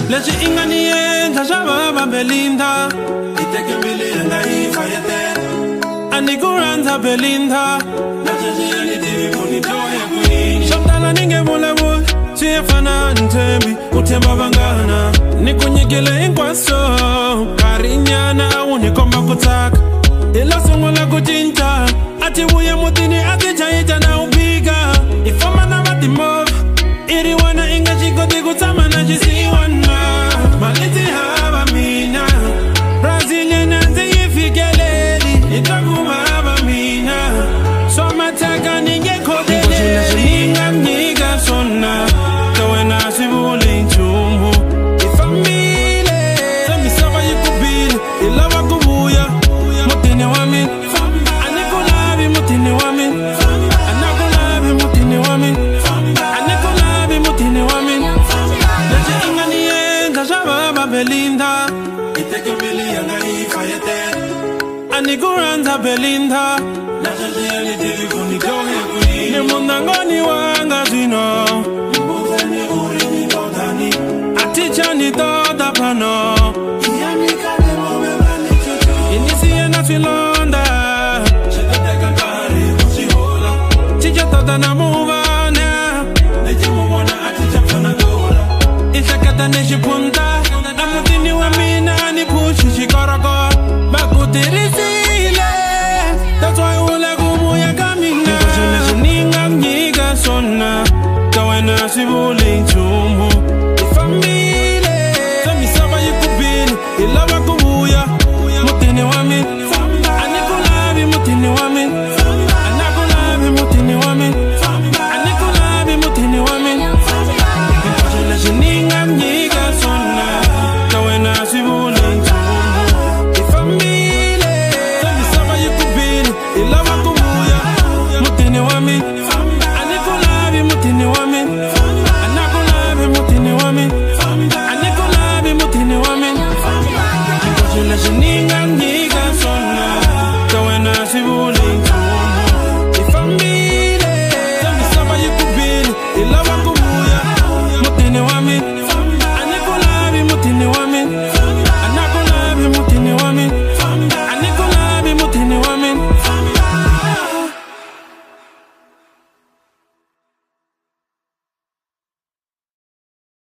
Leswi I nga ni endla swa vava Belinda, I teke mbilu yanga yi fayetela. A ni ku rhandza Belinda, na sweswi a ni tivi ku ni dyohe kwini. Swo tala ni nge vulavuli, swi ya fana ni Thembi, u tshemba vanghana. Ni ku nyikile hinkwaswo, nkarhinyana a wu ni komba ku tsaka. I lo sungula ku cinca, a ti vuya mutini a ti chayita na u bika. I famba na va timovha, I ri wena I nga swi koti ku tshama na xisiwana. Mali ndzi hava mina, Brazilian a ndzi yi fikeleli. I twa ku vava mina, swa matheka ni nge khodeleli. Leswi ni nga nyika swona, ka wena a swi vuli nchumu. I fambile, se misava yi ku bile, I lava ku vuya mutini wa mina. A ni ku lavi mutini wa mina, a na ku lavi mutini wa mina, a ni ku lavi mutini wa mina. Leswi I nga ni endla swa vava Belinda, I teke mbilu yanga yi fayetela. A ni ku rhandza Belinda, na sweswi a ni tivi ku ni dyohe kwini. Ni munangoni wanga zwino, ni mbudzeni u ri ni todani. A ti chani toda phano, I ya mikale move va ni chuchu. I ni siye na swilonda, swi ta teka nkarhi ku swi hola. Cinca toda na muvana, ni ti mu vona a ti cha pfuna dola. I hleketa ni xipunta, a mutini wa mina a ni phuxi xikorokoro. Va ku tirhisile, that's why u le ku vuya ka mina. Leswi ni nga nyika swona, ka wena a swi vuli nchumu. I fambile, se misava yi ku bile, I lava ku vuya mutini wa mina. A ni ku lavi mutini wa mina, a na ku lavi mutini wa mina, a ni ku lavi mutini wa mina. Leswi ni nga nyika swona, ka wena a swi vuli nchumu. I fambile, se misava yi ku bile, I lava ku vuya mutini wa mina. A ni ku lavi mutini wa